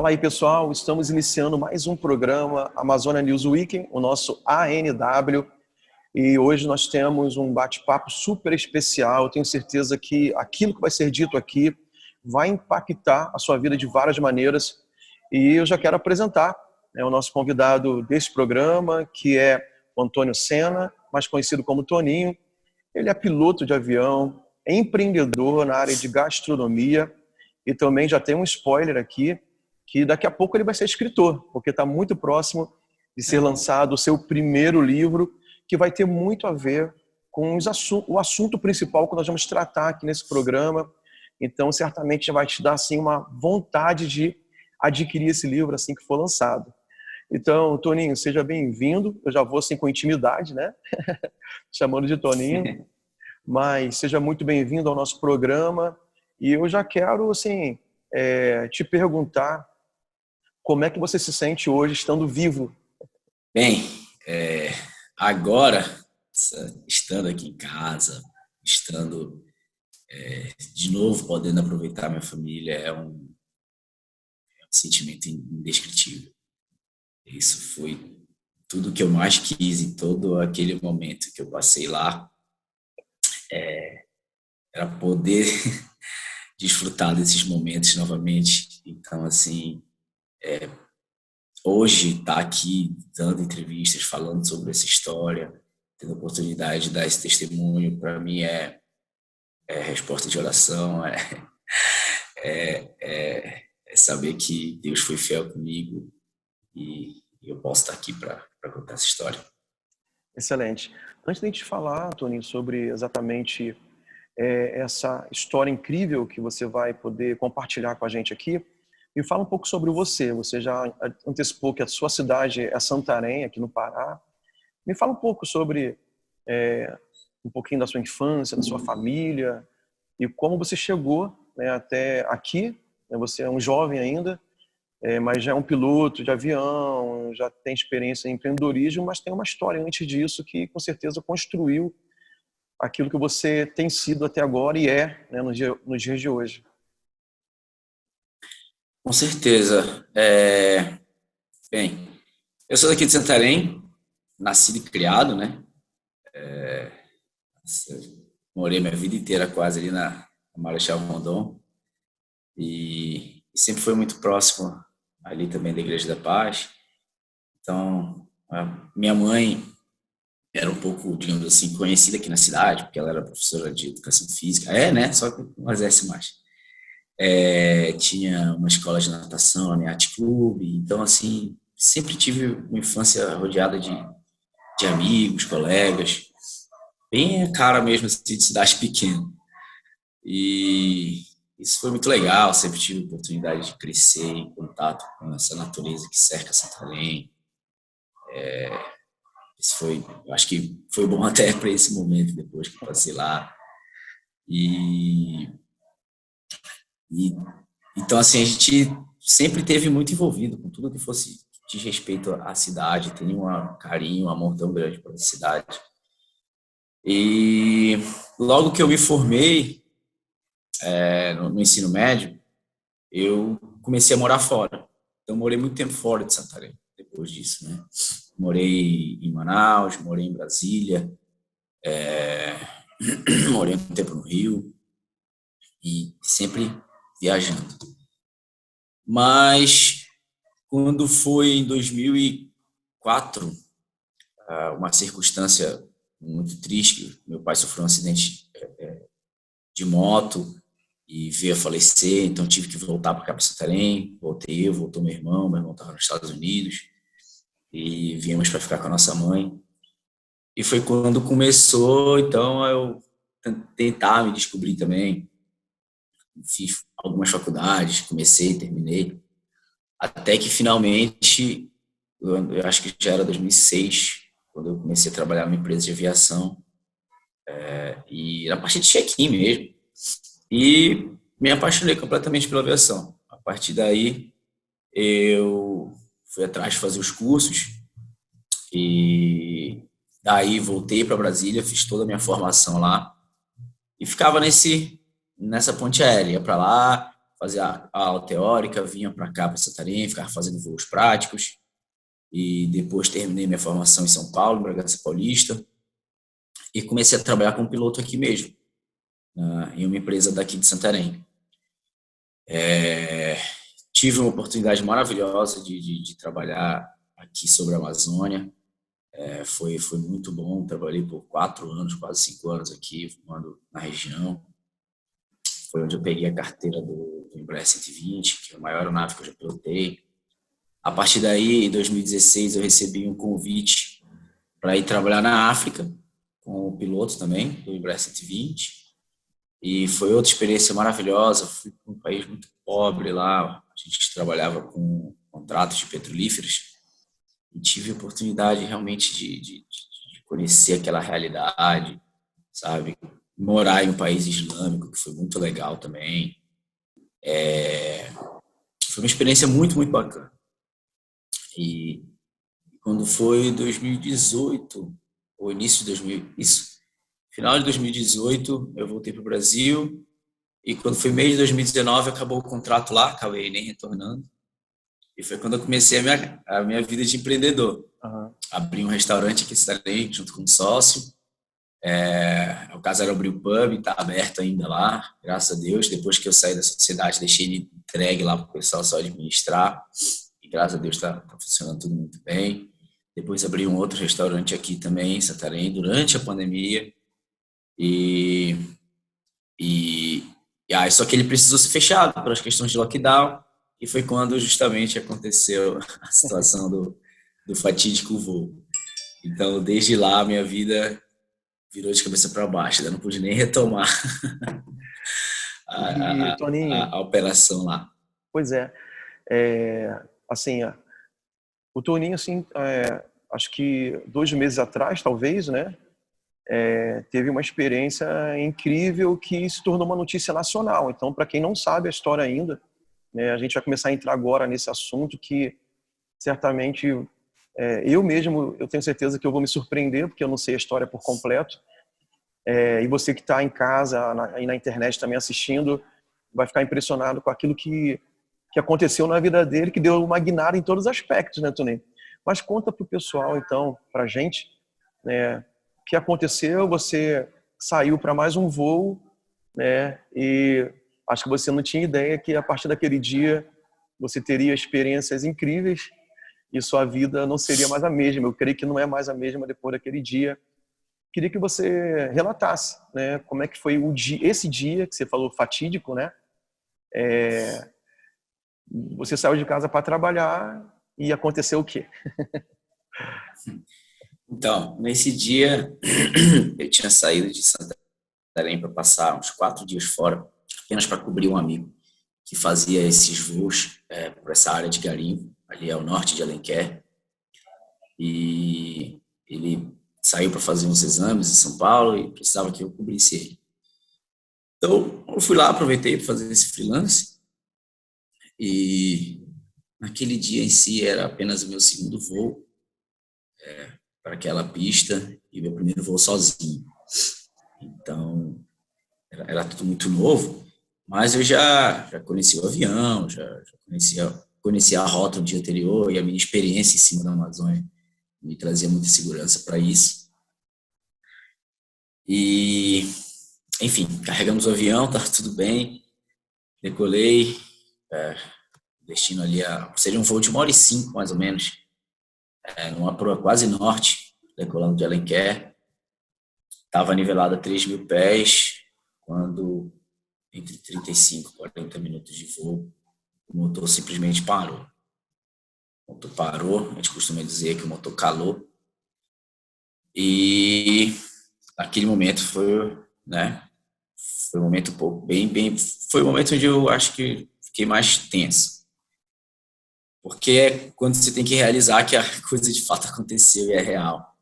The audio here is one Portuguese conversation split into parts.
Fala aí, pessoal. Estamos iniciando mais um programa Amazônia News Weekend, o nosso ANW. E hoje nós temos um bate-papo super especial. Eu tenho certeza que aquilo que vai ser dito aqui vai impactar a sua vida de várias maneiras. E eu já quero apresentar, o nosso convidado desse programa, que é o Antônio Sena, mais conhecido como Toninho. Ele é piloto de avião, é empreendedor na área de gastronomia e também já tem um spoiler aqui, que daqui a pouco ele vai ser escritor, porque está muito próximo de ser lançado o seu primeiro livro, que vai ter muito a ver com o assunto principal que nós vamos tratar aqui nesse programa. Então, certamente vai te dar assim, uma vontade de adquirir esse livro assim que for lançado. Então, Toninho, seja bem-vindo. Eu já vou assim com intimidade, né? Chamando de Toninho. Mas seja muito bem-vindo ao nosso programa. E eu já quero assim, te perguntar como é que você se sente hoje estando vivo? Bem, agora, estando aqui em casa, estando de novo podendo aproveitar minha família, é um sentimento indescritível. Isso foi tudo que eu mais quis em todo aquele momento que eu passei lá, era poder desfrutar desses momentos novamente. Então, assim, hoje estar aqui dando entrevistas, falando sobre essa história, tendo a oportunidade de dar esse testemunho, para mim é resposta de oração, é saber que Deus foi fiel comigo e eu posso estar aqui para contar essa história. Excelente. Antes de a gente falar, Toninho, sobre exatamente essa história incrível que você vai poder compartilhar com a gente aqui, me fala um pouco sobre você. Você já antecipou que a sua cidade é Santarém, aqui no Pará. Me fala um pouco sobre um pouquinho da sua infância, da sua família e como você chegou, né, até aqui. Você é um jovem ainda, mas já é um piloto de avião, já tem experiência em empreendedorismo, mas tem uma história antes disso que com certeza construiu aquilo que você tem sido até agora e né, nos dias de hoje. Com certeza. Bem, eu sou daqui de Santarém, nascido e criado, né? Morei minha vida inteira quase ali na Marechal Rondon e sempre foi muito próximo ali também da Igreja da Paz. Então, a minha mãe era um pouco, digamos assim, conhecida aqui na cidade, porque ela era professora de educação física. Né? Só que não exerce mais. Tinha uma escola de natação, né? Arte Clube. Então, assim, sempre tive uma infância rodeada de amigos, colegas, bem a cara mesmo assim, de cidade pequena. E isso foi muito legal. Sempre tive a oportunidade de crescer em contato com essa natureza que cerca Santarém. Isso foi, eu acho que foi bom até para esse momento, depois que eu passei lá. E então, assim, a gente sempre teve muito envolvido com tudo que fosse de respeito à cidade, tem um carinho, um amor tão grande pela cidade. E logo que eu me formei no ensino médio, eu comecei a morar fora. Então, morei muito tempo fora de Santarém, depois disso, né? Morei em Manaus, morei em Brasília, morei um tempo no Rio e sempre viajando. Mas, quando foi em 2004, uma circunstância muito triste, meu pai sofreu um acidente de moto e veio a falecer, então tive que voltar para cá, para Santarém. Voltou meu irmão estava nos Estados Unidos e viemos para ficar com a nossa mãe. E foi quando começou, então, eu tentar me descobrir também. Fiz algumas faculdades, comecei, terminei, até que finalmente, eu acho que já era 2006, quando eu comecei a trabalhar numa empresa de aviação, e na parte de check-in mesmo, e me apaixonei completamente pela aviação. A partir daí, eu fui atrás de fazer os cursos, e daí voltei para Brasília, fiz toda a minha formação lá, e ficava nessa ponte aérea, ia para lá, fazia a aula teórica, vinha para cá, para Santarém, ficava fazendo voos práticos, e depois terminei minha formação em São Paulo, em Bragança Paulista, e comecei a trabalhar como piloto aqui mesmo, em uma empresa daqui de Santarém. Tive uma oportunidade maravilhosa de trabalhar aqui sobre a Amazônia. Foi muito bom. Trabalhei por 4 anos, quase 5 anos aqui, voando na região. Foi onde eu peguei a carteira do Embraer 120, que é a maior aeronave que eu já pilotei. A partir daí, em 2016, eu recebi um convite para ir trabalhar na África, com o piloto também, do Embraer 120. E foi outra experiência maravilhosa. Fui para um país muito pobre lá. A gente trabalhava com contratos de petrolíferos e tive a oportunidade realmente de conhecer aquela realidade, sabe? Morar em um país islâmico, que foi muito legal também. Foi uma experiência muito, muito bacana. E quando foi 2018, ou início de 2000, isso, final de 2018, eu voltei para o Brasil. E quando foi mês de 2019, acabou o contrato lá, acabei nem retornando. E foi quando eu comecei a minha vida de empreendedor. Uhum. Abri um restaurante aqui em Santarém, junto com um sócio. O caso era abrir o pub, está aberto ainda lá, graças a Deus. Depois que eu saí da sociedade, deixei ele entregue lá para o pessoal só administrar. E graças a Deus está funcionando tudo muito bem. Depois abri um outro restaurante aqui também, em Santarém, durante a pandemia. Só que ele precisou ser fechado pelas questões de lockdown, e foi quando justamente aconteceu a situação do fatídico voo. Então, desde lá, minha vida virou de cabeça para baixo, eu não pude nem retomar E, Toninho, a operação lá. pois assim, o Toninho, assim, acho que 2 meses atrás, talvez, né, teve uma experiência incrível que se tornou uma notícia nacional. Então, para quem não sabe a história ainda, né, a gente vai começar a entrar agora nesse assunto que certamente eu tenho certeza que eu vou me surpreender, porque eu não sei a história por completo. E você que está em casa e na internet também assistindo, vai ficar impressionado com aquilo que aconteceu na vida dele, que deu uma guinada em todos os aspectos, né, Toninho? Mas conta para o pessoal, então, para a gente, né, o que aconteceu. Você saiu para mais um voo, né, e acho que você não tinha ideia que a partir daquele dia você teria experiências incríveis e sua vida não seria mais a mesma. Eu creio que não é mais a mesma depois daquele dia. Queria que você relatasse, né, como é que foi esse dia que você falou fatídico, né? Você saiu de casa para trabalhar e aconteceu o quê? Então, nesse dia, eu tinha saído de Santarém para passar uns 4 dias fora, apenas para cobrir um amigo que fazia esses voos por essa área de garimpo, ali ao norte de Alenquer. E ele saiu para fazer uns exames em São Paulo e precisava que eu cobrisse ele. Então, eu fui lá, aproveitei para fazer esse freelance. E naquele dia em si era apenas o meu segundo voo para aquela pista e meu primeiro voo sozinho. Então, era tudo muito novo, mas eu já conhecia o avião, já conhecia a rota do dia anterior, e a minha experiência em cima da Amazônia me trazia muita segurança para isso. E, enfim, carregamos o avião, tá tudo bem, decolei, destino ali seria um voo de 1h05, mais ou menos, numa proa quase norte, decolando de Alenquer. Estava nivelado a 3.000 pés, quando entre 35 e 40 minutos de voo, o motor simplesmente parou. O motor parou, a gente costuma dizer que o motor calou. E naquele momento foi um momento um pouco foi o momento onde eu acho que fiquei mais tenso. Porque é quando você tem que realizar que a coisa de fato aconteceu e é real.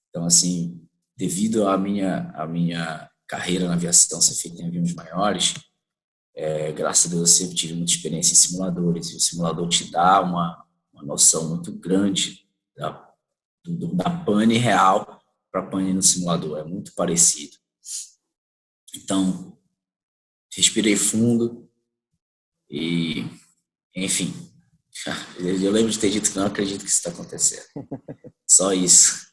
Então, assim, devido à minha carreira na aviação ser feita em aviões maiores, graças a Deus eu sempre tive muita experiência em simuladores, e o simulador te dá uma noção muito grande da pane real para pane no simulador, é muito parecido. Então, respirei fundo E, enfim, eu lembro de ter dito que não acredito que isso está acontecendo. Só isso.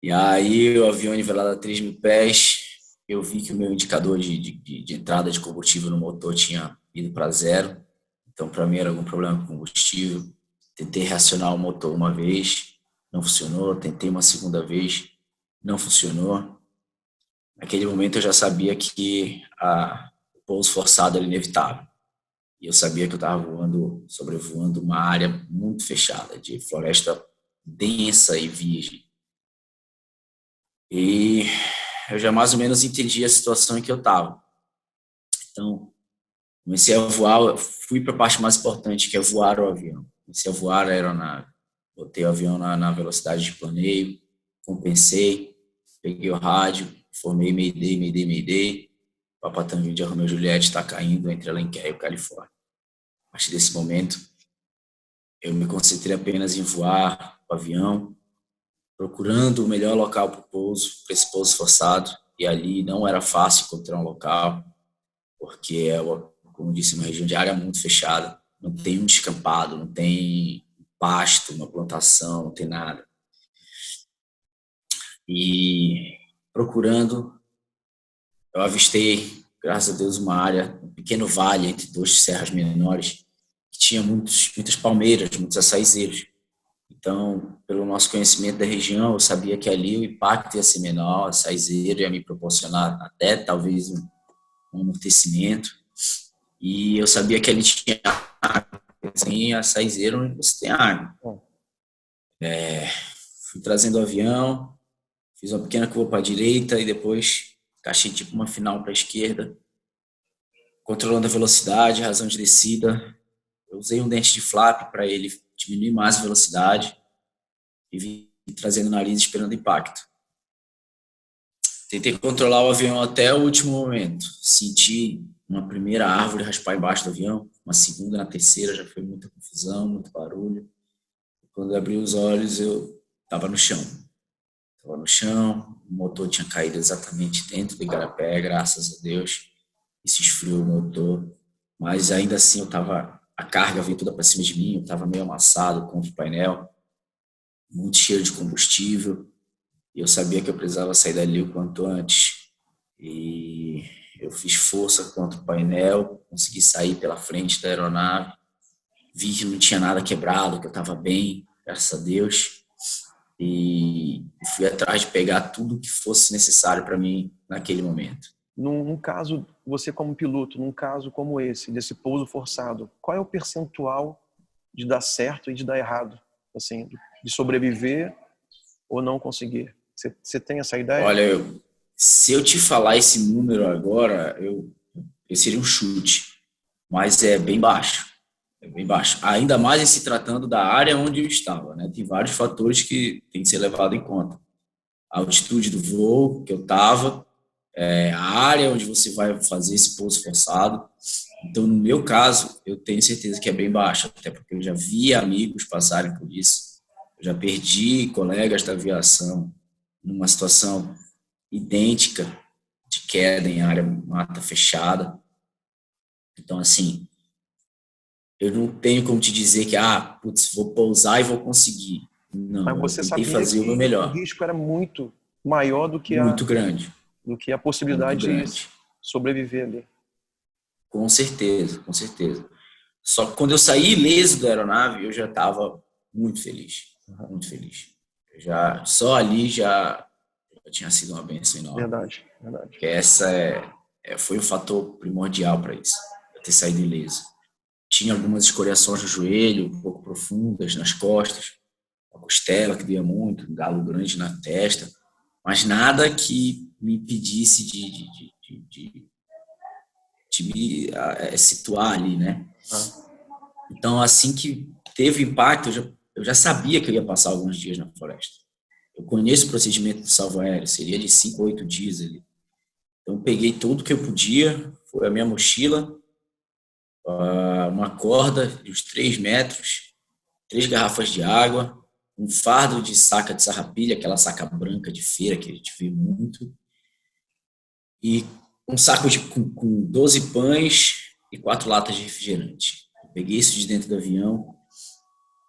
E aí o avião nivelado a 3.000 pés, eu vi que o meu indicador de entrada de combustível no motor tinha ido para zero. Então, para mim, era algum problema com combustível. Tentei reacionar o motor uma vez, não funcionou. Tentei uma segunda vez, não funcionou. Naquele momento, eu já sabia que o pouso forçado era inevitável. E eu sabia que eu estava sobrevoando uma área muito fechada, de floresta densa e virgem. E eu já mais ou menos entendi a situação em que eu estava. Então, comecei a voar, fui para a parte mais importante, que é voar o avião. Comecei a voar a aeronave. Botei o avião na velocidade de planeio, compensei, peguei o rádio, formei Mayday, Mayday, Mayday. Papa Tango de Romeo e Juliette está caindo entre Alenquer e o Califórnia. A partir desse momento, eu me concentrei apenas em voar o avião, procurando o melhor local para o pouso, para esse pouso forçado. E ali não era fácil encontrar um local, porque é, como disse, uma região de área muito fechada. Não tem um descampado, não tem pasto, uma plantação, não tem nada. E procurando, eu avistei, graças a Deus, uma área, um pequeno vale entre duas serras menores, que tinha muitas palmeiras, muitos açaizeiros. Então, pelo nosso conhecimento da região, eu sabia que ali o impacto ia ser menor, o açaizeiro ia me proporcionar até talvez um amortecimento. E eu sabia que ali tinha água. Sem açaizeiro, você tem água. Fui trazendo o avião, fiz uma pequena curva para a direita e depois encaixei tipo uma final para a esquerda, controlando a velocidade, razão de descida. Eu usei um dente de flap para ele diminuir mais a velocidade e vim trazendo o nariz esperando impacto. Tentei controlar o avião até o último momento. Senti uma primeira árvore raspar embaixo do avião, uma segunda, na terceira já foi muita confusão, muito barulho. Quando eu abri os olhos, eu estava no chão. Estava no chão, o motor tinha caído exatamente dentro do igarapé, graças a Deus. E se esfriou o motor. Mas ainda assim, a carga veio toda para cima de mim, eu estava meio amassado contra o painel, muito cheio de combustível. E eu sabia que eu precisava sair dali o quanto antes. E eu fiz força contra o painel, consegui sair pela frente da aeronave. Vi que não tinha nada quebrado, que eu estava bem, graças a Deus. E fui atrás de pegar tudo que fosse necessário para mim naquele momento. Num caso, você como piloto, num caso como esse, desse pouso forçado, qual é o percentual de dar certo e de dar errado? Assim, de sobreviver ou não conseguir? Você tem essa ideia? Olha, se eu te falar esse número agora, eu seria um chute, mas é bem baixo. É bem baixo. Ainda mais em se tratando da área onde eu estava, né? Tem vários fatores que têm que ser levados em conta. A altitude do voo que eu estava, a área onde você vai fazer esse pouso forçado. Então, no meu caso, eu tenho certeza que é bem baixo, até porque eu já vi amigos passarem por isso. Eu já perdi colegas da aviação numa situação idêntica de queda em área mata fechada. Então, assim, eu não tenho como te dizer que, putz, vou pousar e vou conseguir. Não, Mas eu você tentei sabia fazer o meu que o melhor. risco era muito maior do que Muito grande, a muito possibilidade de grande. sobreviver ali. Com certeza, com certeza. Só que quando eu saí ileso da aeronave, eu já estava muito feliz, muito feliz. Só ali já tinha sido uma bênção enorme. Verdade, verdade. Porque essa foi o fator primordial para isso, eu ter saído ileso. Tinha algumas escoriações no joelho, um pouco profundas, nas costas, a costela que doía muito, um galo grande na testa, mas nada que me impedisse de me situar ali, né? Então, assim que teve impacto, eu já sabia que eu ia passar alguns dias na floresta. Eu conheço o procedimento do salvo aéreo, seria de 5 a 8 dias ali. Então, peguei tudo que eu podia, foi a minha mochila, uma corda de uns 3 metros, 3 garrafas de água, um fardo de saca de sarrapilha, aquela saca branca de feira que a gente vê muito, e um saco com 12 pães, e 4 latas de refrigerante. Eu peguei isso de dentro do avião,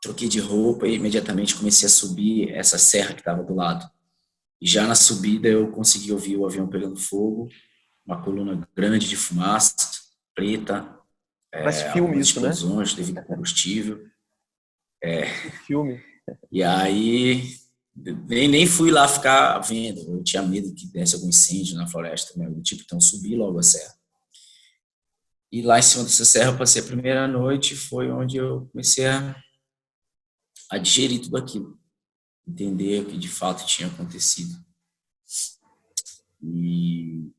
troquei de roupa e imediatamente comecei a subir essa serra que estava do lado. E já na subida eu consegui ouvir o avião pegando fogo, uma coluna grande de fumaça, preta, Parece filme algumas isso, né? explosões devido ao combustível. Filme. E aí, nem fui lá ficar vendo. Eu tinha medo que desse algum incêndio na floresta, né? Tipo, então subi logo a serra. E lá em cima dessa serra eu passei a primeira noite, foi onde eu comecei a digerir tudo aquilo, entender o que de fato tinha acontecido. E,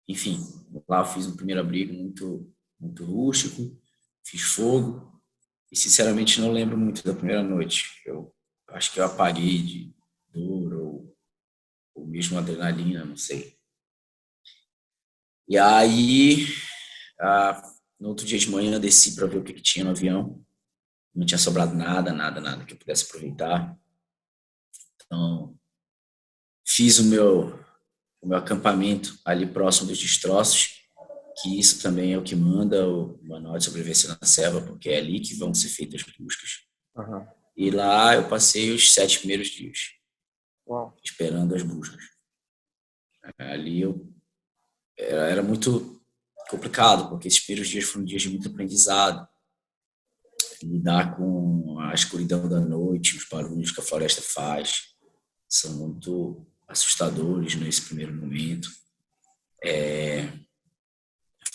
enfim, lá eu fiz um primeiro abrigo muito rústico, fiz fogo, e sinceramente não lembro muito da primeira noite. Eu acho que eu apaguei de dor ou mesmo adrenalina, não sei. E aí, no outro dia de manhã, eu desci para ver o que tinha no avião. Não tinha sobrado nada que eu pudesse aproveitar. Então, fiz o meu acampamento ali próximo dos destroços, que isso também é o que manda o Manual de Sobrevivência na Selva, porque é ali que vão ser feitas as buscas. Uhum. E lá eu passei os 7 primeiros dias, esperando as buscas. Ali era muito complicado, porque esses primeiros dias foram dias de muito aprendizado. Lidar com a escuridão da noite, os barulhos que a floresta faz, são muito assustadores nesse primeiro momento.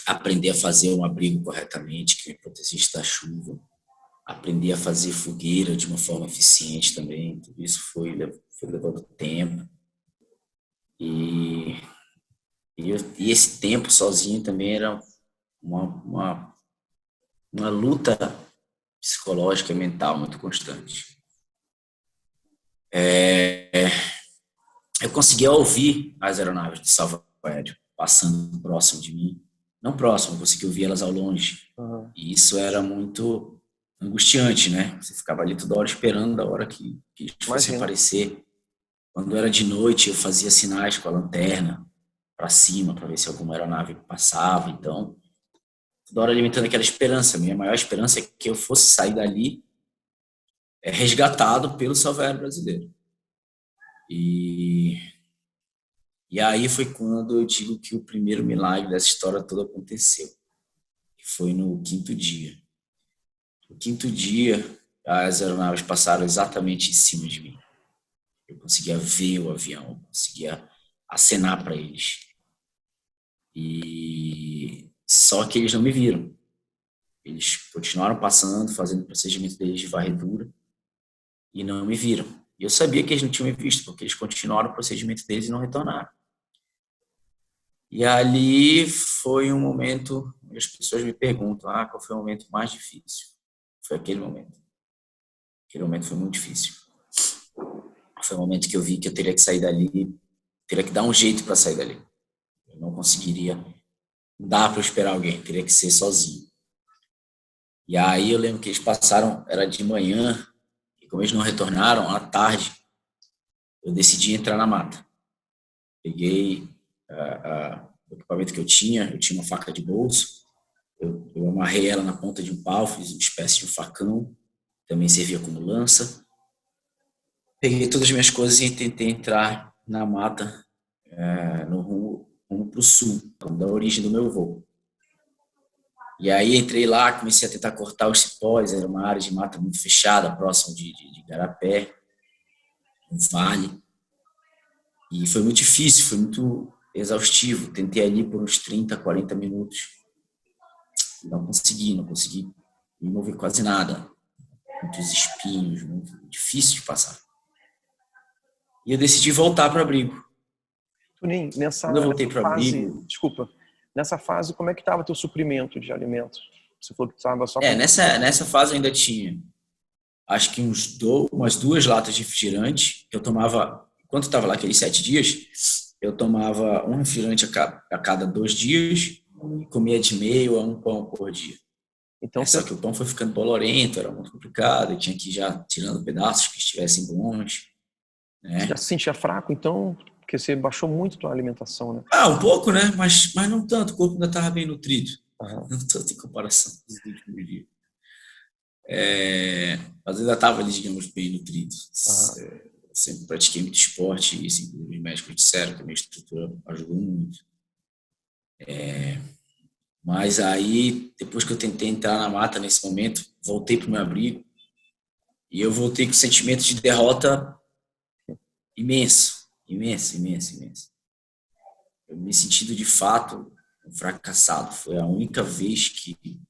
Aprender a fazer um abrigo corretamente, que me protegesse da chuva. Aprender a fazer fogueira de uma forma eficiente também. Tudo isso foi levando tempo. E esse tempo sozinho também era uma luta psicológica e mental muito constante. Eu conseguia ouvir as aeronaves de salvo aéreo passando próximo de mim. Não próximo, eu conseguia ouvir elas ao longe. Uhum. E isso era muito angustiante, né? Você ficava ali toda hora esperando a hora que fosse aparecer. Quando era de noite, eu fazia sinais com a lanterna para cima, para ver se alguma aeronave passava. Então, toda hora alimentando aquela esperança. Minha maior esperança é que eu fosse sair dali resgatado pelo Salvo Aéreo Brasileiro. E aí foi quando eu digo que o primeiro milagre dessa história toda aconteceu. Foi no 5º dia. No 5º dia, as aeronaves passaram exatamente em cima de mim. Eu conseguia ver o avião, conseguia acenar para eles. E só que eles não me viram. Eles continuaram passando, fazendo o procedimento deles de varredura e não me viram. E eu sabia que eles não tinham me visto, porque eles continuaram o procedimento deles e não retornaram. E ali foi um momento onde as pessoas me perguntam, qual foi o momento mais difícil? Foi aquele momento. Aquele momento foi muito difícil. Foi o momento que eu vi que eu teria que sair dali, teria que dar um jeito para sair dali. Eu não conseguiria, não dá para eu esperar alguém, teria que ser sozinho. E aí eu lembro que eles passaram, era de manhã, e como eles não retornaram, à tarde, eu decidi entrar na mata. Peguei o equipamento que eu tinha uma faca de bolso, eu amarrei ela na ponta de um pau, fiz uma espécie de um facão, também servia como lança. Peguei todas as minhas coisas e tentei entrar na mata, no rumo para o sul, da origem do meu voo. E aí entrei lá, comecei a tentar cortar os cipós, era uma área de mata muito fechada, próximo de Igarapé, um vale. E foi muito difícil, foi muito exaustivo. Tentei ali por uns 30, 40 minutos. Não consegui me mover quase nada. Muitos espinhos, muito difícil de passar. E eu decidi voltar para o abrigo. Tunim, Quando eu voltei para o abrigo... Desculpa, nessa fase, como é que estava teu suprimento de alimentos? Você falou que estava só... nessa fase eu ainda tinha, acho que umas 2 latas de refrigerante, que eu tomava, enquanto eu estava lá aqueles 7 dias, eu tomava um refrigerante a cada 2 dias e comia de meio a 1 pão por dia. Então, só que o pão foi ficando bolorento, era muito complicado, eu tinha que ir já tirando pedaços que estivessem bons. Né? Você já se sentia fraco, então? Porque você baixou muito a tua alimentação, né? Um pouco, né? Mas não tanto, o corpo ainda estava bem nutrido. Aham. Não estou em comparação com os últimos dias. Mas ainda estava ali, digamos, bem nutrido. Aham. Sempre pratiquei muito esporte, e assim, os médicos disseram que a minha estrutura ajudou muito. Mas aí, depois que eu tentei entrar na mata nesse momento, voltei para o meu abrigo e eu voltei com sentimento de derrota imenso, imenso, imenso, imenso. Eu me sentindo de fato um fracassado. Foi a única vez que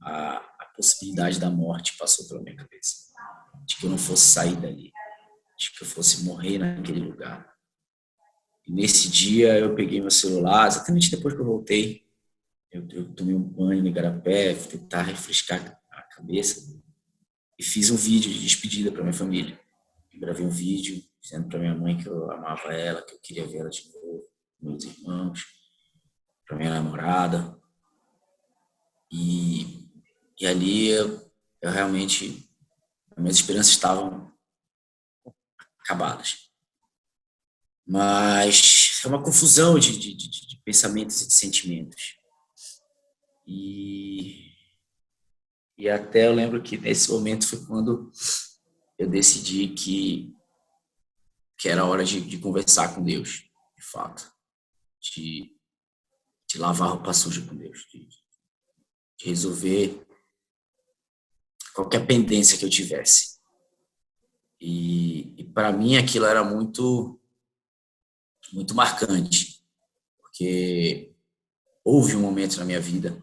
a possibilidade da morte passou pela minha cabeça, de que eu não fosse sair dali, de que eu fosse morrer naquele lugar. E nesse dia eu peguei meu celular, exatamente depois que eu voltei, eu tomei um banho no igarapé, tentar refrescar a cabeça e fiz um vídeo de despedida para minha família. Eu gravei um vídeo dizendo para minha mãe que eu amava ela, que eu queria ver ela de novo, meus irmãos, para minha namorada. E ali eu realmente, as minhas esperanças estavam acabadas. Mas é uma confusão de pensamentos e de sentimentos. E até eu lembro que nesse momento foi quando eu decidi que era hora de conversar com Deus, de fato. De lavar a roupa suja com Deus. De resolver qualquer pendência que eu tivesse. E para mim aquilo era muito, muito marcante, porque houve um momento na minha vida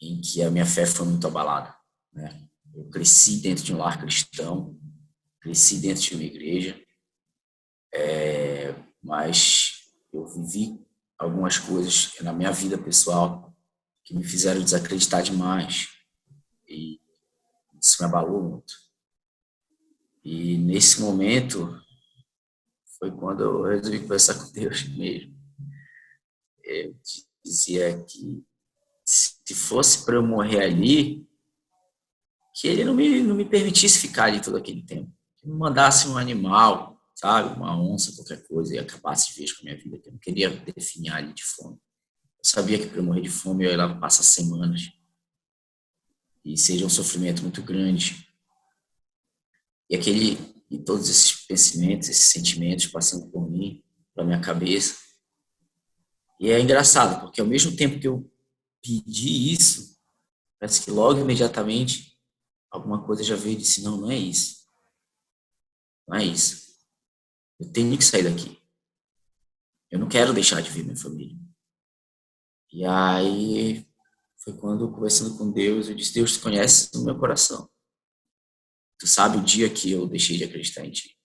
em que a minha fé foi muito abalada, né? Eu cresci dentro de um lar cristão, cresci dentro de uma igreja, mas eu vivi algumas coisas na minha vida pessoal que me fizeram desacreditar demais, e isso me abalou muito. E nesse momento foi quando eu resolvi conversar com Deus mesmo. Eu dizia que se fosse para eu morrer ali, que ele não me permitisse ficar ali todo aquele tempo. Que me mandasse um animal, sabe? Uma onça, qualquer coisa, e acabasse de vez com a minha vida, que eu não queria definhar ali de fome. Eu sabia que para eu morrer de fome eu ia lá passar semanas. E seria um sofrimento muito grande. E todos esses pensamentos, esses sentimentos passando por mim, pela minha cabeça. E é engraçado, porque ao mesmo tempo que eu pedi isso, parece que logo imediatamente alguma coisa já veio e disse, não, não é isso. Não é isso. Eu tenho que sair daqui. Eu não quero deixar de ver minha família. E aí foi quando, conversando com Deus, eu disse, Deus, tu conhece o meu coração. Tu sabe o dia que eu deixei de acreditar em ti.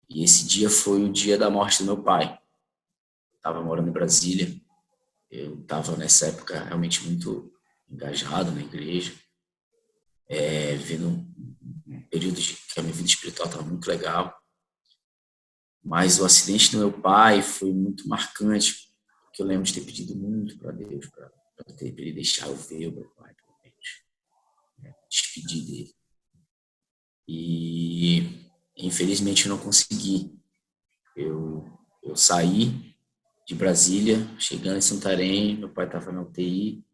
E esse dia foi o dia da morte do meu pai. Eu estava morando em Brasília. Eu estava, nessa época, realmente muito engajado na igreja. Vivendo um período que a minha vida espiritual estava muito legal. Mas o acidente do meu pai foi muito marcante, porque eu lembro de ter pedido muito para Deus, para ele deixar eu ver o meu pai, pelo menos, né? Despedir dele. E, infelizmente, eu não consegui. Eu saí de Brasília, chegando em Santarém, meu pai estava na UTI,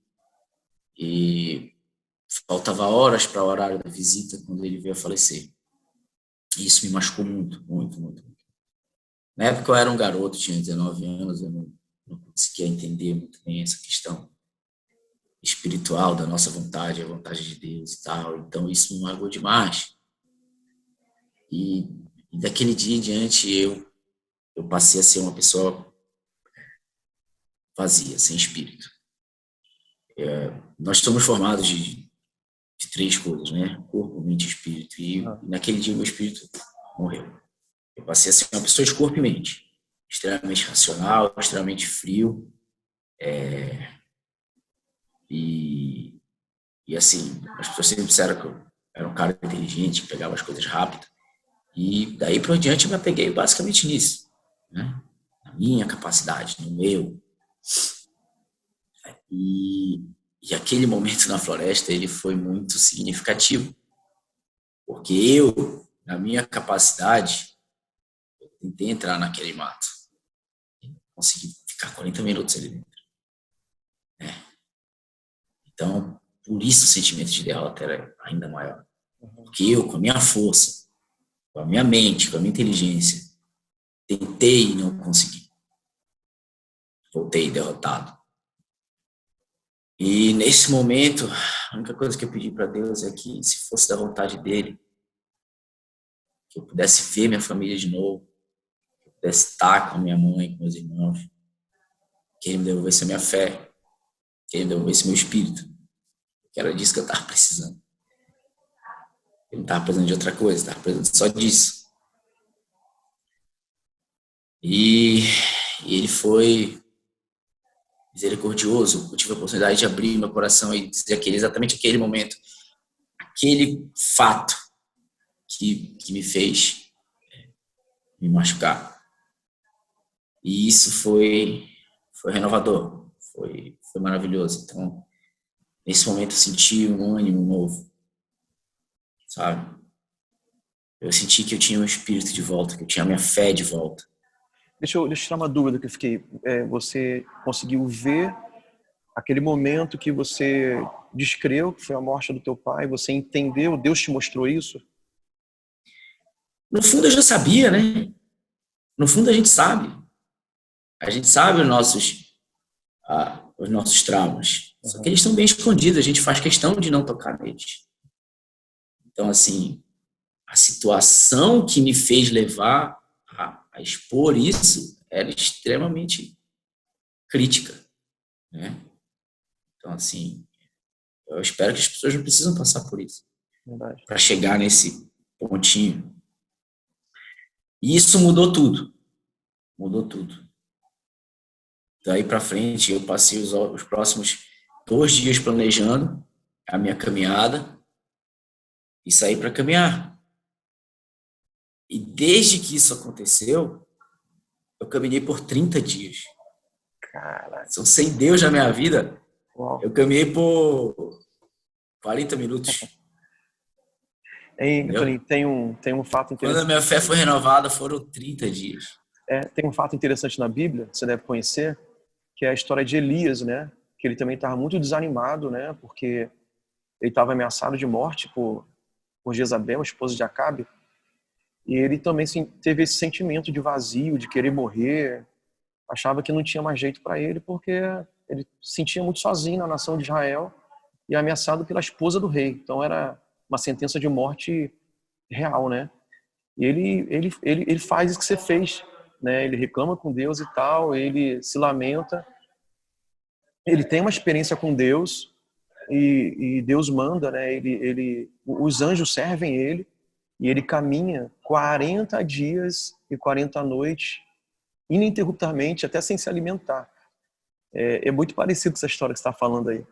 e faltava horas para o horário da visita quando ele veio a falecer. E isso me machucou muito, muito, muito. Na época eu era um garoto, tinha 19 anos, eu não conseguia entender muito bem essa questão espiritual da nossa vontade, a vontade de Deus e tal. Então isso me magoou demais. E daquele dia em diante eu passei a ser uma pessoa vazia, sem espírito. Nós somos formados de três coisas, né? Corpo, mente e espírito. E naquele dia meu espírito morreu. Eu passei a ser uma pessoa de corpo e mente, extremamente racional, extremamente frio, e assim, as pessoas sempre disseram que eu era um cara inteligente, que pegava as coisas rápido, e daí por diante eu me apeguei basicamente nisso, né? Na minha capacidade, no meu. E aquele momento na floresta, ele foi muito significativo, porque eu, na minha capacidade, tentei entrar naquele mato, consegui ficar 40 minutos ali dentro. Então, por isso o sentimento de derrota era ainda maior. Porque eu, com a minha força, com a minha mente, com a minha inteligência, tentei e não consegui. Voltei derrotado. E nesse momento, a única coisa que eu pedi para Deus é que, se fosse da vontade dele, que eu pudesse ver minha família de novo, que eu pudesse estar com a minha mãe, com meus irmãos, que ele me devolvesse a minha fé, que ele me devolvesse meu espírito, que era disso que eu estava precisando. Eu não estava precisando de outra coisa, estava precisando só disso. E ele foi misericordioso. Eu tive a oportunidade de abrir meu coração e dizer exatamente aquele momento, aquele fato que me fez me machucar. E isso foi renovador, foi maravilhoso. Então, nesse momento eu senti um ânimo novo, sabe? Eu senti que eu tinha um espírito de volta, que eu tinha a minha fé de volta. Deixa eu tirar uma dúvida que eu fiquei. Você conseguiu ver aquele momento que você descreveu, que foi a morte do teu pai, você entendeu, Deus te mostrou isso? No fundo eu já sabia, né? No fundo a gente sabe. A gente sabe os nossos traumas. Só que eles estão bem escondidos, a gente faz questão de não tocar neles. Então, assim, a situação que me fez levar a expor isso era extremamente crítica, né? Então, assim, eu espero que as pessoas não precisam passar por isso para chegar nesse pontinho. E isso mudou tudo. Mudou tudo. Daí para frente, eu passei os próximos 2 dias planejando a minha caminhada e saí para caminhar. E desde que isso aconteceu, eu caminhei por 30 dias. Caraca. Então, sem Deus na minha vida, Uau. eu caminhei por 40 minutos. Tem um fato interessante. Quando a minha fé foi renovada, foram 30 dias. Tem um fato interessante na Bíblia, você deve conhecer, que é a história de Elias, né? Que ele também estava muito desanimado, né? Porque ele estava ameaçado de morte por Jezabel, esposa de Acabe. E ele também teve esse sentimento de vazio, de querer morrer. Achava que não tinha mais jeito para ele, porque ele se sentia muito sozinho na nação de Israel e ameaçado pela esposa do rei. Então era uma sentença de morte real, né? E ele faz isso que você fez, né? Ele reclama com Deus e tal, ele se lamenta. Ele tem uma experiência com Deus e Deus manda, né? Os anjos servem ele e ele caminha 40 dias e 40 noites ininterruptamente, até sem se alimentar. É muito parecido com essa história que você está falando aí,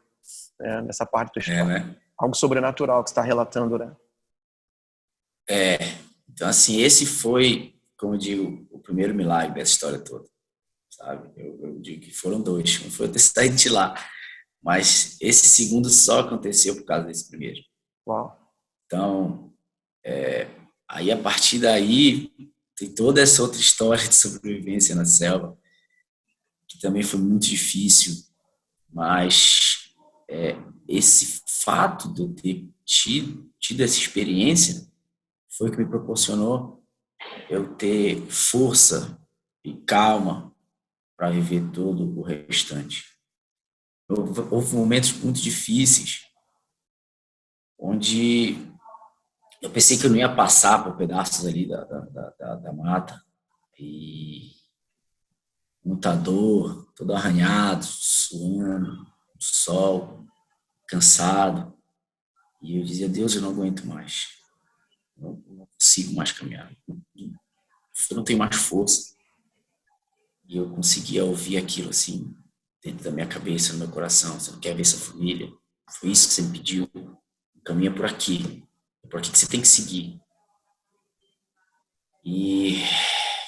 nessa parte da história. Né? Algo sobrenatural que você está relatando, né? Então, assim, esse foi, como eu digo, o primeiro milagre dessa história toda, sabe? Eu digo que foram 2. Um foi eu ter saído de lá, mas esse segundo só aconteceu por causa desse primeiro. Uau. Então, aí a partir daí, tem toda essa outra história de sobrevivência na selva, que também foi muito difícil, mas esse fato de eu ter tido essa experiência foi o que me proporcionou eu ter força e calma para viver todo o restante. Houve momentos muito difíceis, onde eu pensei que eu não ia passar por pedaços ali da mata, e muita dor, todo arranhado, suando, sol, cansado. E eu dizia: Deus, eu não aguento mais. Não consigo mais caminhar. Eu não tenho mais força. E eu conseguia ouvir aquilo assim, dentro da minha cabeça, no meu coração: você não quer ver sua família? Foi isso que você me pediu. Caminha por aqui. É por aqui que você tem que seguir. E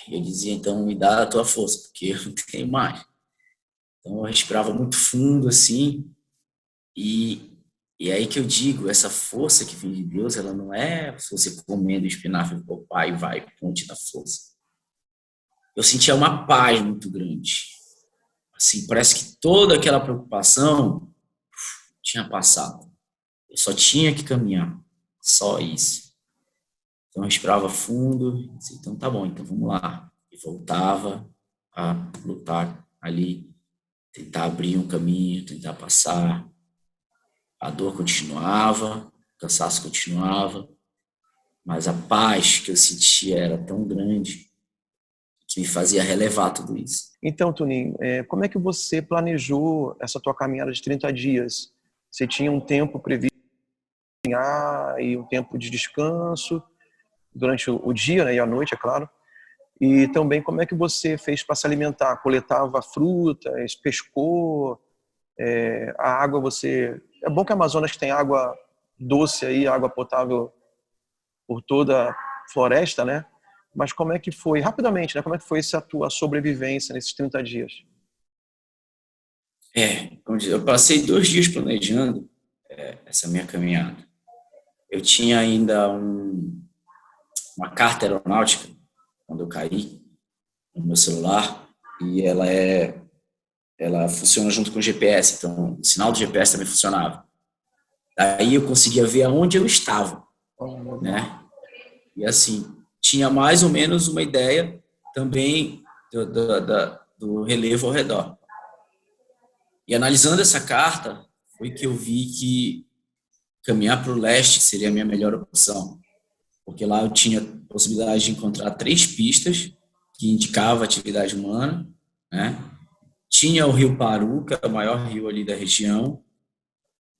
eu dizia: então me dá a tua força, porque eu não tenho mais. Então eu respirava muito fundo assim, e aí que eu digo, essa força que vem de Deus, ela não é se você comendo espinafre do papai vai ponte da força. Eu sentia uma paz muito grande. Assim, parece que toda aquela preocupação tinha passado. Eu só tinha que caminhar, só isso. Então eu respirava fundo, disse, então tá bom, então vamos lá. E voltava a lutar ali, tentar abrir um caminho, tentar passar. A dor continuava, o cansaço continuava, mas a paz que eu sentia era tão grande que me fazia relevar tudo isso. Então, Tuninho, como é que você planejou essa tua caminhada de 30 dias? Você tinha um tempo previsto e um tempo de descanso durante o dia, né, e a noite, é claro. E também como é que você fez para se alimentar? Coletava frutas, pescou, a água você... É bom que a Amazonas tem água doce aí, água potável por toda a floresta, né? Mas como é que foi, rapidamente, né? Como é que foi essa tua sobrevivência nesses 30 dias? Como diz, eu passei 2 dias planejando essa minha caminhada. Eu tinha ainda uma carta aeronáutica, quando eu caí, no meu celular, e ela funciona junto com o GPS, então o sinal do GPS também funcionava. Daí eu conseguia ver aonde eu estava, né? E assim, tinha mais ou menos uma ideia também do relevo ao redor. E analisando essa carta, foi que eu vi que caminhar para o leste seria a minha melhor opção, porque lá eu tinha possibilidade de encontrar 3 pistas que indicavam atividade humana, né? Tinha o Rio Paru, que é o maior rio ali da região,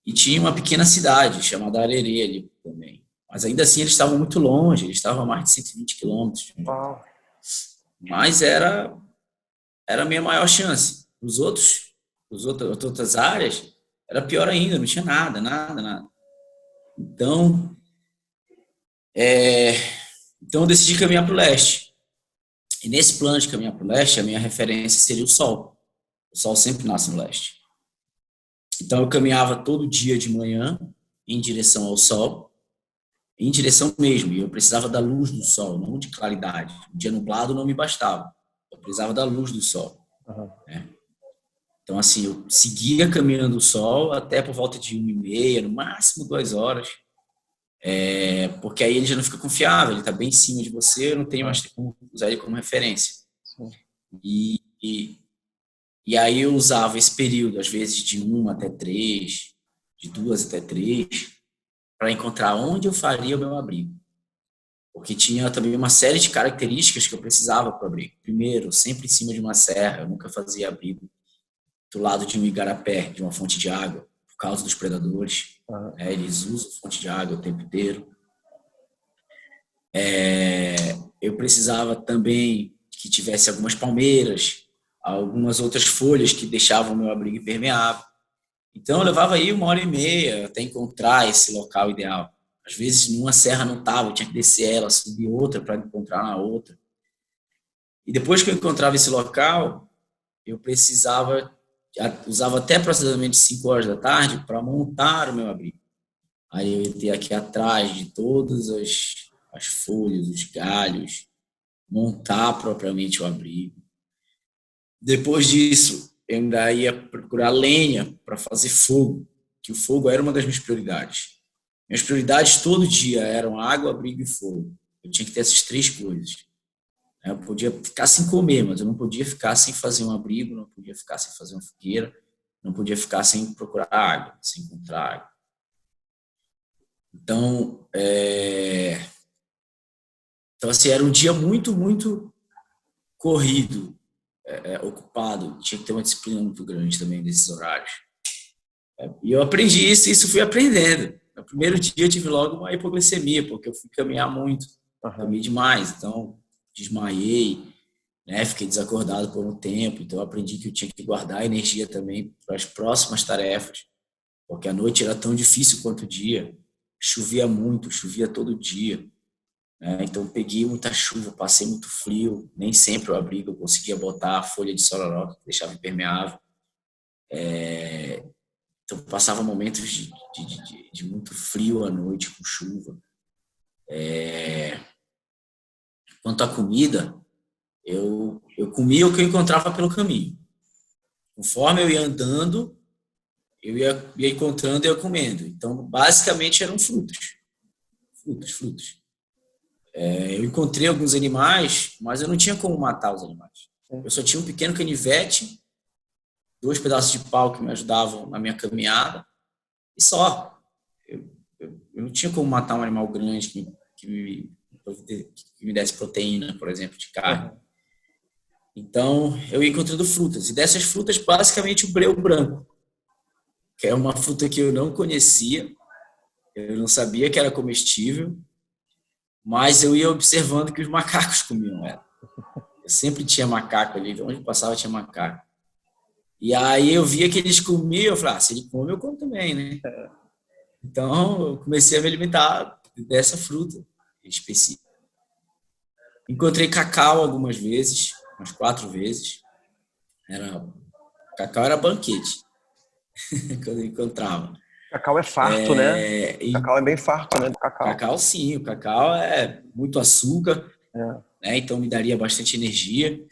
e tinha uma pequena cidade chamada Arerê ali também. Mas ainda assim eles estavam muito longe, eles estavam a mais de 120 quilômetros. Mas era a minha maior chance. As outras áreas, era pior ainda, não tinha nada, nada, nada. Então, eu decidi caminhar para o leste. E nesse plano de caminhar para o leste, a minha referência seria o sol. O sol sempre nasce no leste. Então, eu caminhava todo dia de manhã em direção ao sol, em direção mesmo, e eu precisava da luz do sol, não de claridade. O dia nublado não me bastava, eu precisava da luz do sol. Né? Então, assim, eu seguia caminhando o sol até por volta de 1h30, no máximo 2 horas, porque aí ele já não fica confiável, ele está bem em cima de você, eu não tenho mais como usar ele como referência. E aí eu usava esse período, às vezes de 1 até 3, de 2 até 3, para encontrar onde eu faria o meu abrigo. Porque tinha também uma série de características que eu precisava para o abrigo. Primeiro, sempre em cima de uma serra, eu nunca fazia abrigo do lado de um igarapé, de uma fonte de água, por causa dos predadores. Eles usam fonte de água o tempo inteiro. Eu precisava também que tivesse algumas palmeiras, algumas outras folhas que deixavam o meu abrigo impermeável. Então, eu levava aí 1h30 até encontrar esse local ideal. Às vezes, numa serra não estava, eu tinha que descer ela, subir outra para encontrar na outra. E depois que eu encontrava esse local, eu usava até aproximadamente 5 horas da tarde para montar o meu abrigo. Aí eu ia ter aqui atrás de todas as folhas, os galhos, montar propriamente o abrigo. Depois disso, eu ainda ia procurar lenha para fazer fogo, que o fogo era uma das minhas prioridades. Minhas prioridades todo dia eram água, abrigo e fogo. Eu tinha que ter essas 3 coisas. Eu podia ficar sem comer, mas eu não podia ficar sem fazer um abrigo, não podia ficar sem fazer uma fogueira, não podia ficar sem procurar água, sem encontrar água. Então, assim, era um dia muito, muito corrido, ocupado. Tinha que ter uma disciplina muito grande também desses horários. E eu aprendi isso e isso fui aprendendo. No primeiro dia eu tive logo uma hipoglicemia, porque eu fui caminhar muito, caminhei demais, então desmaiei, né? Fiquei desacordado por um tempo, então eu aprendi que eu tinha que guardar energia também para as próximas tarefas, porque a noite era tão difícil quanto o dia, chovia muito, chovia todo dia, né? Então peguei muita chuva, passei muito frio, nem sempre o abrigo eu conseguia botar a folha de sororó que deixava impermeável. Então, passava momentos de muito frio à noite, com chuva. Quanto à comida, eu comia o que eu encontrava pelo caminho. Conforme eu ia andando, eu ia encontrando e ia comendo. Então, basicamente, eram frutas. Frutas. Eu encontrei alguns animais, mas eu não tinha como matar os animais. Eu só tinha um pequeno canivete, 2 pedaços de pau que me ajudavam na minha caminhada, e só. Eu não tinha como matar um animal grande que me desse proteína, por exemplo, de carne. Uhum. Então, eu ia encontrando frutas. E dessas frutas, basicamente, o breu branco, que é uma fruta que eu não conhecia, eu não sabia que era comestível, mas eu ia observando que os macacos comiam ela. Eu sempre tinha macaco ali, onde passava tinha macaco. E aí eu via que eles comiam, eu falei, se ele come, eu como também, né? Então, eu comecei a me alimentar dessa fruta específica. Encontrei cacau algumas vezes, umas 4 vezes. Cacau era banquete, quando eu encontrava. Cacau é farto, né? Cacau é bem farto, né? Cacau, sim. O cacau é muito açúcar, É. né? Então me daria bastante energia.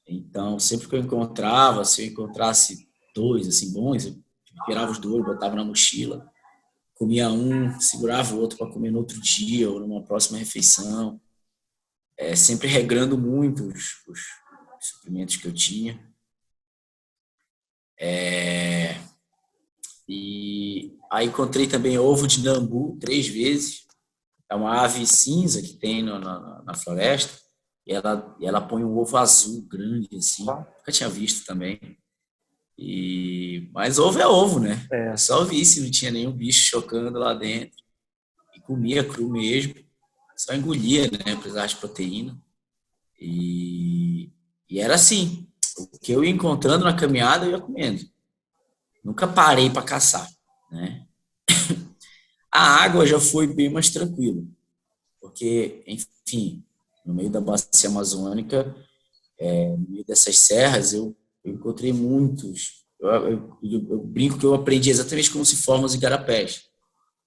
Então, sempre que eu encontrava, se eu encontrasse 2, assim, bons, eu tirava os 2, botava na mochila, comia um, segurava o outro para comer no outro dia ou numa próxima refeição. Sempre regrando muito os suprimentos que eu tinha. E aí encontrei também ovo de nambu 3 vezes. É uma ave cinza que tem na floresta. E ela põe um ovo azul grande, assim. Nunca tinha visto também. Mas ovo é ovo, né? Eu só vi se não tinha nenhum bicho chocando lá dentro. E comia cru mesmo. Só engolia, né? Precisava de proteína. E era assim. O que eu ia encontrando na caminhada, eu ia comendo. Nunca parei para caçar, né? A água já foi bem mais tranquila. Porque, enfim, no meio da bacia amazônica, no meio dessas serras, eu encontrei muitos. Eu brinco que eu aprendi exatamente como se formam os igarapés.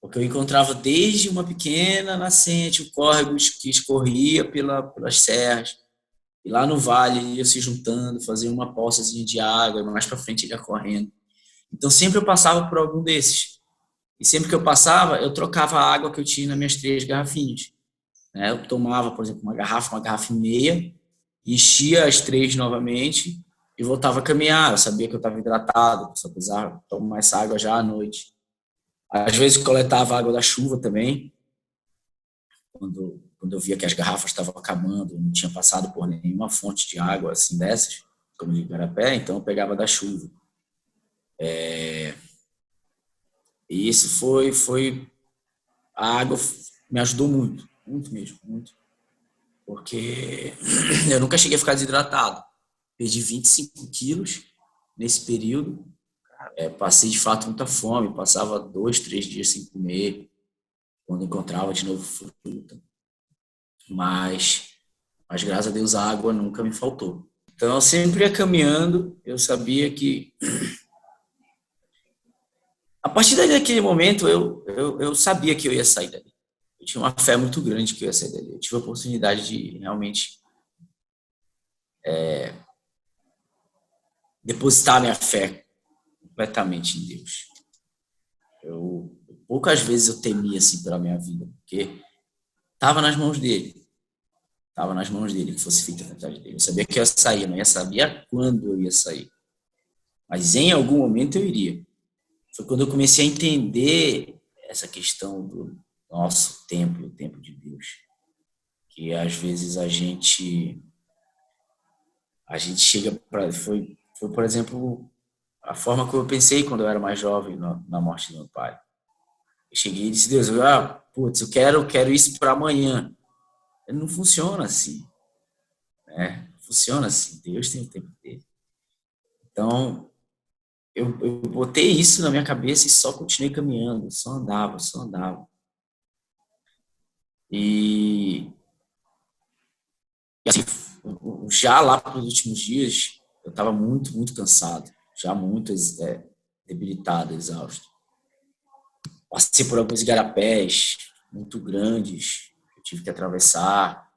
Porque eu encontrava desde uma pequena nascente, o córrego que escorria pelas serras, e lá no vale ia se juntando, fazia uma poçazinha de água, e mais para frente ele ia correndo. Então sempre eu passava por algum desses. E sempre que eu passava, eu trocava a água que eu tinha nas minhas 3 garrafinhas. Eu tomava, por exemplo, uma garrafa e meia, enchia as 3 novamente e voltava a caminhar. Eu sabia que eu estava hidratado, só precisava tomar essa água já à noite. Às vezes coletava água da chuva também, quando eu via que as garrafas estavam acabando, não tinha passado por nenhuma fonte de água assim dessas, como de igarapé, então eu pegava da chuva. E isso foi... A água me ajudou muito, muito mesmo, muito. Porque eu nunca cheguei a ficar desidratado. Perdi 25 quilos nesse período. Passei, de fato, muita fome. Passava 2, 3 dias sem comer, quando encontrava de novo fruta. Mas graças a Deus, a água nunca me faltou. Então, eu sempre ia caminhando. Eu sabia que... A partir daquele momento, eu sabia que eu ia sair dali. Eu tinha uma fé muito grande que eu ia sair dali. Eu tive a oportunidade de realmente depositar minha fé completamente em Deus. Poucas vezes eu temia assim pela minha vida, porque estava nas mãos dele. Estava nas mãos dele que fosse feita a vontade dele. Eu sabia que eu ia sair, eu não ia saber quando eu ia sair. Mas em algum momento eu iria. Foi quando eu comecei a entender essa questão do nosso tempo e o tempo de Deus. Que às vezes a gente chega para... Foi, por exemplo, a forma como eu pensei quando eu era mais jovem na morte do meu pai. Eu cheguei e disse, Deus, eu quero isso para amanhã. Não funciona assim. Né? Não funciona assim. Deus tem o tempo dele. Então, eu botei isso na minha cabeça e só continuei caminhando. Só andava. E assim, já lá para os últimos dias, eu estava muito, muito cansado. Já muito debilitado, exausto. Passei por alguns igarapés muito grandes que eu tive que atravessar.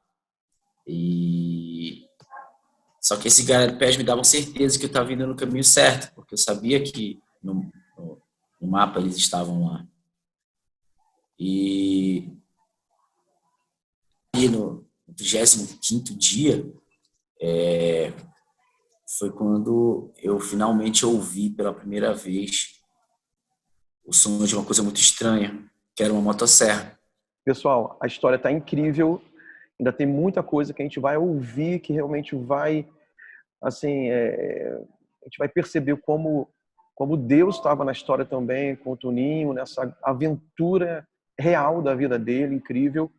Só que esses igarapés me davam certeza que eu estava indo no caminho certo, porque eu sabia que mapa eles estavam lá. E no 35º dia, foi quando eu finalmente ouvi pela primeira vez o som de uma coisa muito estranha, que era uma motosserra. Pessoal, a história está incrível. Ainda tem muita coisa que a gente vai ouvir, que realmente vai, assim, a gente vai perceber como Deus estava na história também, com o Toninho, nessa aventura real da vida dele, incrível.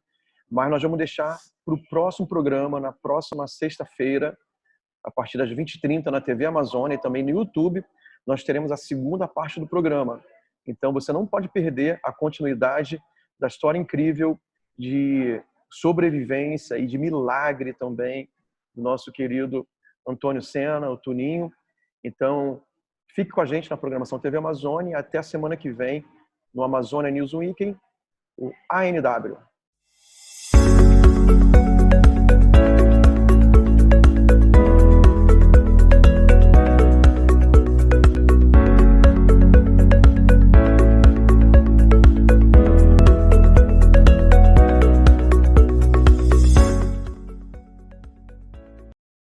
Mas nós vamos deixar para o próximo programa, na próxima sexta-feira, a partir das 20h30 na TV Amazônia e também no YouTube, nós teremos a segunda parte do programa. Então você não pode perder a continuidade da história incrível de sobrevivência e de milagre também do nosso querido Antônio Sena, o Toninho. Então, fique com a gente na programação TV Amazônia e até a semana que vem no Amazônia News Weekend, o ANW.